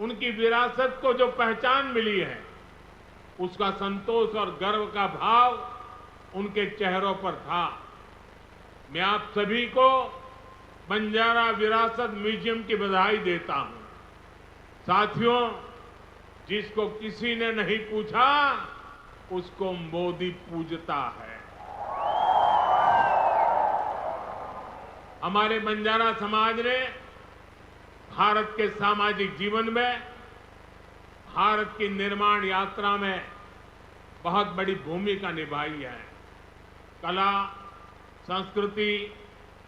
उनकी विरासत को जो पहचान मिली है, उसका संतोष और गर्व का भाव उनके चेहरों पर था। मैं आप सभी को बंजारा विरासत म्यूजियम की बधाई देता हूं। साथियों, जिसको किसी ने नहीं पूछा, उसको मोदी पूजता है। हमारे बंजारा समाज ने भारत के सामाजिक जीवन में, भारत की निर्माण यात्रा में बहुत बड़ी भूमिका निभाई है। कला, संस्कृति,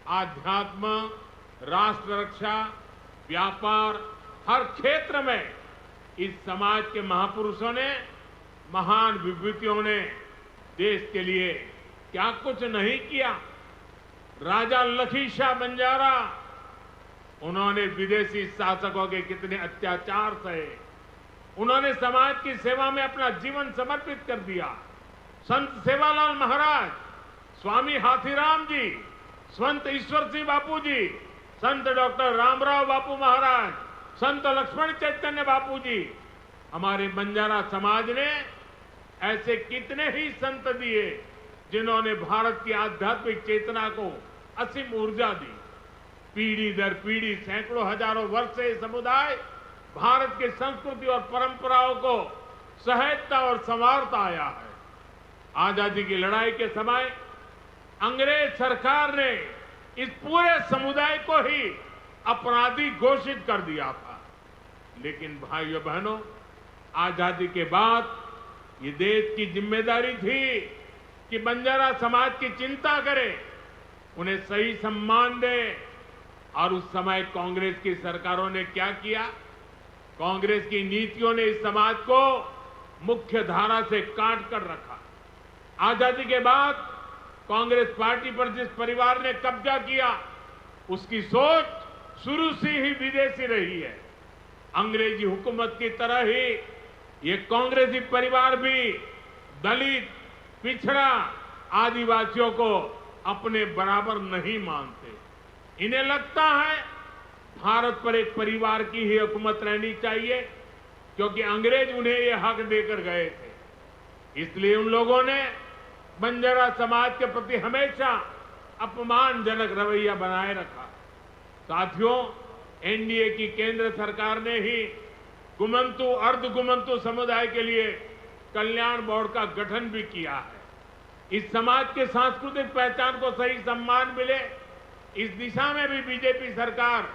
आध्यात्म, राष्ट्र रक्षा, व्यापार, हर क्षेत्र में इस समाज के महापुरुषों ने, महान विभूतियों ने देश के लिए क्या कुछ नहीं किया। राजा लखी शाह बंजारा, उन्होंने विदेशी शासकों के कितने अत्याचार सहे, उन्होंने समाज की सेवा में अपना जीवन समर्पित कर दिया। संत सेवालाल महाराज, स्वामी हाथीराम जी, संत ईश्वर सिंह बापू जी, संत डॉक्टर रामराव बापू महाराज, संत लक्ष्मण चैतन्य बापू जी, हमारे बंजारा समाज ने ऐसे कितने ही संत दिए जिन्होंने भारत की आध्यात्मिक चेतना को असीम ऊर्जा दी। पीढ़ी दर पीढ़ी, सैकड़ों हजारों वर्ष से समुदाय भारत की संस्कृति और परंपराओं को सहेजता और संवारता आया है। आजादी की लड़ाई के समय अंग्रेज सरकार ने इस पूरे समुदाय को ही अपराधी घोषित कर दिया था। लेकिन भाइयों बहनों, आजादी के बाद ये देश की जिम्मेदारी थी कि बंजारा समाज की चिंता करे, उन्हें सही सम्मान दे। और उस समय कांग्रेस की सरकारों ने क्या किया? कांग्रेस की नीतियों ने इस समाज को मुख्य धारा से काट कर रखा। आजादी के बाद कांग्रेस पार्टी पर जिस परिवार ने कब्जा किया, उसकी सोच शुरू से ही विदेशी रही है। अंग्रेजी हुकूमत की तरह ही ये कांग्रेसी परिवार भी दलित, पिछड़ा, आदिवासियों को अपने बराबर नहीं मानते। इन्हें लगता है भारत पर एक परिवार की ही हुकूमत रहनी चाहिए, क्योंकि अंग्रेज उन्हें यह हक देकर गए थे। इसलिए उन लोगों ने बंजारा समाज के प्रति हमेशा अपमानजनक रवैया बनाए रखा। साथियों, एनडीए की केंद्र सरकार ने ही गुमंतु, अर्धगुमंतु समुदाय के लिए कल्याण बोर्ड का गठन भी किया है। इस समाज के सांस्कृतिक पहचान को सही सम्मान मिले, इस दिशा में भी बीजेपी सरकार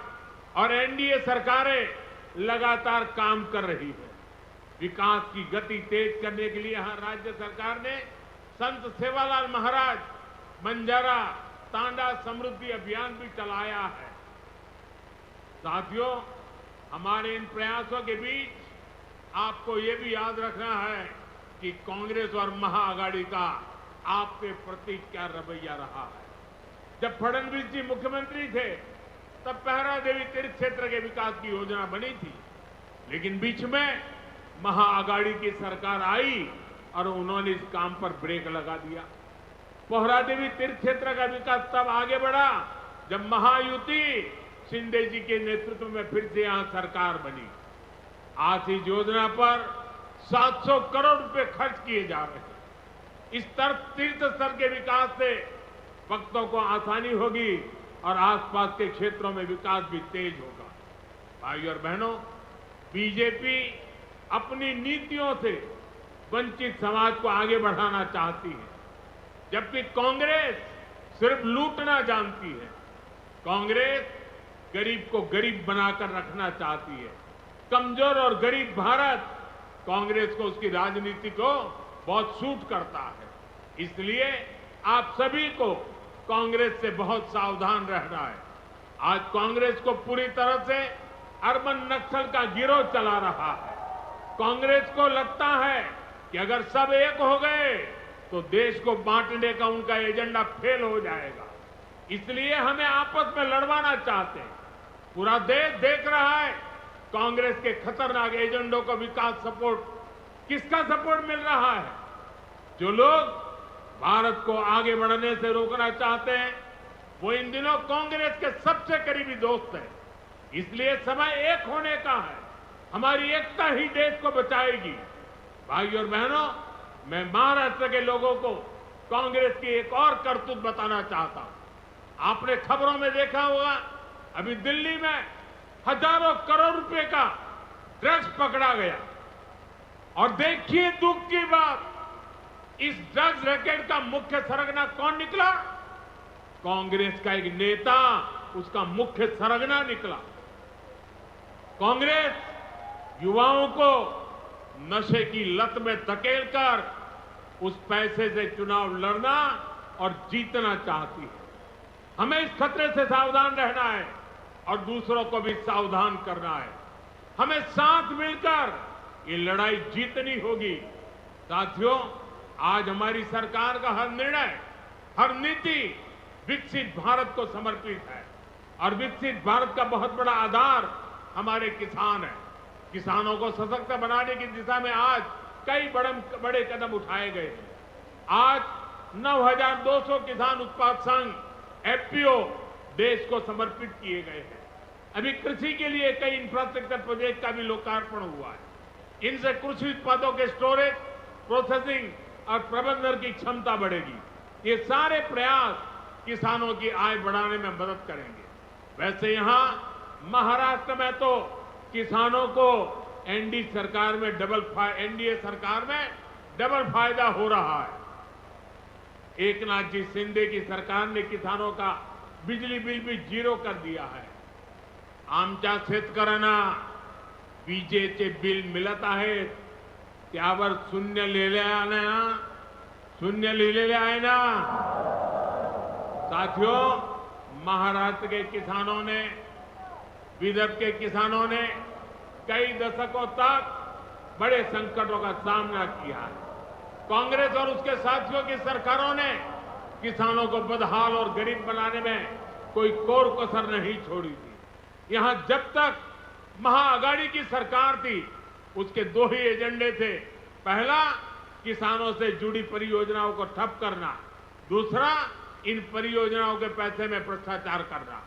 और एनडीए सरकारें लगातार काम कर रही है। विकास की गति तेज करने के लिए यहां राज्य सरकार ने संत सेवालाल महाराज बंजारा तांडा समृद्धि अभियान भी चलाया है। साथियों, हमारे इन प्रयासों के बीच आपको ये भी याद रखना है कि कांग्रेस और महाआघाड़ी का आपके प्रति क्या रवैया रहा है। जब फडणवीस जी मुख्यमंत्री थे, तब पहरा देवी तीर्थ क्षेत्र के विकास की योजना बनी थी, लेकिन बीच में महाआघाड़ी की सरकार आई और उन्होंने इस काम पर ब्रेक लगा दिया। पोहरा देवी तीर्थ क्षेत्र का विकास तब आगे बढ़ा जब महायुति शिंदे जी के नेतृत्व में फिर से यहां सरकार बनी। आज इस योजना पर 700 करोड़ रुपए खर्च किए जा रहे हैं। इस तीर्थ स्थल के विकास से भक्तों को आसानी होगी और आसपास के क्षेत्रों में विकास भी तेज होगा। भाइयों और बहनों, बीजेपी अपनी नीतियों से वंचित समाज को आगे बढ़ाना चाहती है, जबकि कांग्रेस सिर्फ लूटना जानती है। कांग्रेस गरीब को गरीब बनाकर रखना चाहती है। कमजोर और गरीब भारत कांग्रेस को, उसकी राजनीति को बहुत सूट करता है। इसलिए आप सभी को कांग्रेस से बहुत सावधान रहना है। आज कांग्रेस को पूरी तरह से अर्बन नक्सल का गिरोह चला रहा है। कांग्रेस को लगता है कि अगर सब एक हो गए तो देश को बांटने का उनका एजेंडा फेल हो जाएगा। इसलिए हमें आपस में लड़वाना चाहते हैं। पूरा देश देख रहा है कांग्रेस के खतरनाक एजेंडों को। विकास सपोर्ट, किसका सपोर्ट मिल रहा है? जो लोग भारत को आगे बढ़ने से रोकना चाहते हैं, वो इन दिनों कांग्रेस के सबसे करीबी दोस्त हैं। इसलिए समय एक होने का है। हमारी एकता ही देश को बचाएगी। भाइयों और बहनों, मैं महाराष्ट्र के लोगों को कांग्रेस की एक और करतूत बताना चाहता हूं। आपने खबरों में देखा होगा, अभी दिल्ली में हजारों करोड़ रुपए का ड्रग्स पकड़ा गया। और देखिए दुख की बात, इस ड्रग्स रैकेट का मुख्य सरगना कौन निकला? कांग्रेस का एक नेता उसका मुख्य सरगना निकला। कांग्रेस युवाओं को नशे की लत में धकेलकर उस पैसे से चुनाव लड़ना और जीतना चाहती है। हमें इस खतरे से सावधान रहना है और दूसरों को भी सावधान करना है। हमें साथ मिलकर ये लड़ाई जीतनी होगी। साथियों, आज हमारी सरकार का हर निर्णय, हर नीति विकसित भारत को समर्पित है और विकसित भारत का बहुत बड़ा आधार हमारे किसान हैं। किसानों को सशक्त बनाने की दिशा में आज कई बड़े कदम उठाए गए हैं। आज 9,200 किसान उत्पाद संघ एफपीओ देश को समर्पित किए गए हैं। अभी कृषि के लिए कई इंफ्रास्ट्रक्चर प्रोजेक्ट का भी लोकार्पण हुआ है। इनसे कृषि उत्पादों के स्टोरेज, प्रोसेसिंग और प्रबंधन की क्षमता बढ़ेगी। ये सारे प्रयास किसानों की आय बढ़ाने में मदद करेंगे। वैसे यहां महाराष्ट्र में तो किसानों को एनडीए सरकार में डबल फायदा हो रहा है। एकनाथ जी शिंदे की सरकार ने किसानों का बिजली बिल भी जीरो कर दिया है। आमच्या शेतकऱ्यांना विजेचे बिल मिळत आहेत, त्यावर शून्य लिहिलेले आहे ना। साथियों, महाराष्ट्र के किसानों ने, विदर्भ के किसानों ने कई दशकों तक बड़े संकटों का सामना किया है। कांग्रेस और उसके साथियों की सरकारों ने किसानों को बदहाल और गरीब बनाने में कोई कोर कसर नहीं छोड़ी थी। यहां जब तक महाआघाड़ी की सरकार थी, उसके दो ही एजेंडे थे। पहला, किसानों से जुड़ी परियोजनाओं को ठप करना, दूसरा, इन परियोजनाओं के पैसे में भ्रष्टाचार करना।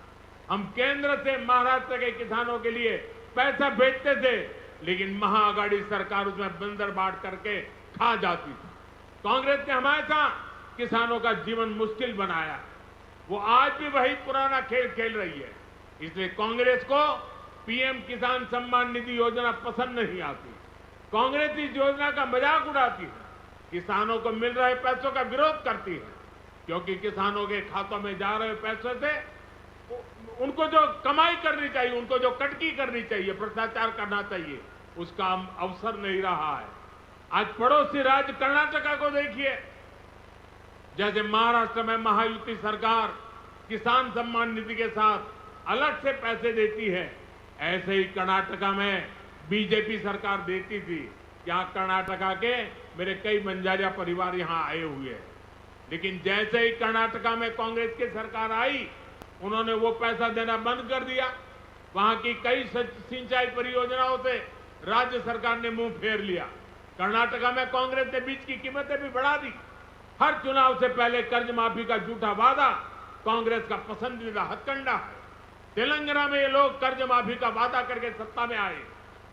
हम केंद्र से महाराष्ट्र के किसानों के लिए पैसा भेजते थे, लेकिन महाआघाड़ी सरकार उसमें बंदर बांट करके खा जाती थी। कांग्रेस ने हमेशा किसानों का जीवन मुश्किल बनाया। वो आज भी वही पुराना खेल खेल रही है। इसलिए कांग्रेस को पीएम किसान सम्मान निधि योजना पसंद नहीं आती। कांग्रेस इस योजना का मजाक उड़ाती है, किसानों को मिल रहे पैसों का विरोध करती है, क्योंकि किसानों के खातों में जा रहे पैसों से उनको जो कमाई करनी चाहिए, उनको जो कटकी करनी चाहिए, भ्रष्टाचार करना चाहिए, उसका अवसर नहीं रहा है। आज पड़ोसी राज्य कर्नाटका को देखिए, जैसे महाराष्ट्र में महायुति सरकार किसान सम्मान निधि के साथ अलग से पैसे देती है, ऐसे ही कर्नाटका में बीजेपी सरकार देती थी। यहाँ कर्नाटका के मेरे कई बंजारा परिवार यहाँ आए हुए हैं, लेकिन जैसे ही कर्नाटका में कांग्रेस की सरकार आई, उन्होंने वो पैसा देना बंद कर दिया। वहां की कई सिंचाई परियोजनाओं से राज्य सरकार ने मुंह फेर लिया। कर्नाटका में कांग्रेस ने बीज की कीमतें भी बढ़ा दी। हर चुनाव से पहले कर्ज माफी का झूठा वादा कांग्रेस का पसंदीदा हथकंडा है। तेलंगाना में ये लोग कर्ज माफी का वादा करके सत्ता में आए,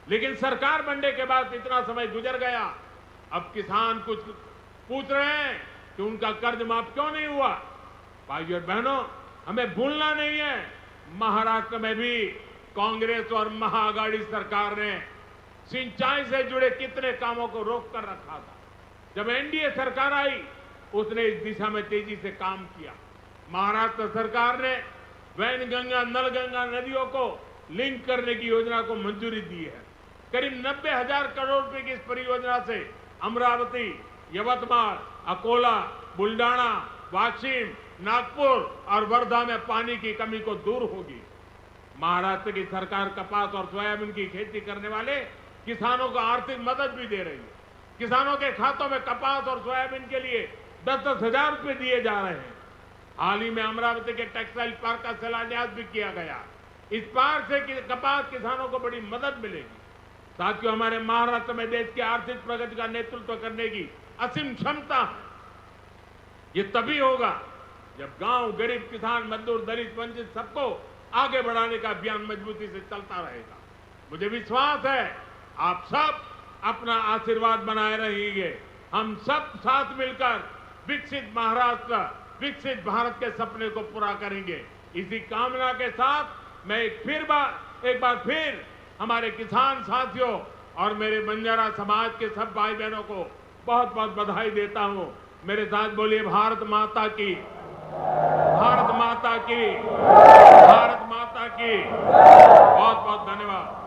लेकिन सरकार बनने के बाद इतना समय गुजर गया, अब किसान कुछ पूछ रहे हैं कि उनका कर्ज माफ क्यों नहीं हुआ। भाइयों और बहनों, हमें भूलना नहीं है, महाराष्ट्र में भी कांग्रेस और महाआघाड़ी सरकार ने सिंचाई से जुड़े कितने कामों को रोक कर रखा था। जब एनडीए सरकार आई, उसने इस दिशा में तेजी से काम किया। महाराष्ट्र सरकार ने वैनगंगा, नलगंगा नदियों को लिंक करने की योजना को मंजूरी दी है। करीब 90,000 करोड़ रुपए की इस परियोजना से अमरावती, यवतमाळ, अकोला, बुल्डाना, वाशिम, नागपुर और वर्धा में पानी की कमी को दूर होगी। महाराष्ट्र की सरकार कपास और सोयाबीन की खेती करने वाले किसानों को आर्थिक मदद भी दे रही है। किसानों के खातों में कपास और सोयाबीन के लिए 10-10 हजार रुपए दिए जा रहे हैं। हाल ही में अमरावती के टेक्सटाइल पार्क का शिलान्यास भी किया गया। इस पार्क से कपास किसानों को बड़ी मदद मिलेगी। साथियों, हमारे महाराष्ट्र में देश की आर्थिक प्रगति का नेतृत्व करने की असीम क्षमता है। ये तभी होगा जब गांव, गरीब, किसान, मजदूर, दलित, वंचित सबको आगे बढ़ाने का अभियान मजबूती से चलता रहेगा। मुझे विश्वास है आप सब अपना आशीर्वाद बनाए रहिए। हम सब साथ मिलकर विकसित महाराष्ट्र, विकसित भारत के सपने को पूरा करेंगे। इसी कामना के साथ मैं एक बार फिर हमारे किसान साथियों और मेरे बंजारा समाज के सब भाई बहनों को बहुत बहुत बधाई देता हूं। मेरे साथ बोलिए भारत माता की, भारत माता की, भारत माता की। बहुत बहुत धन्यवाद।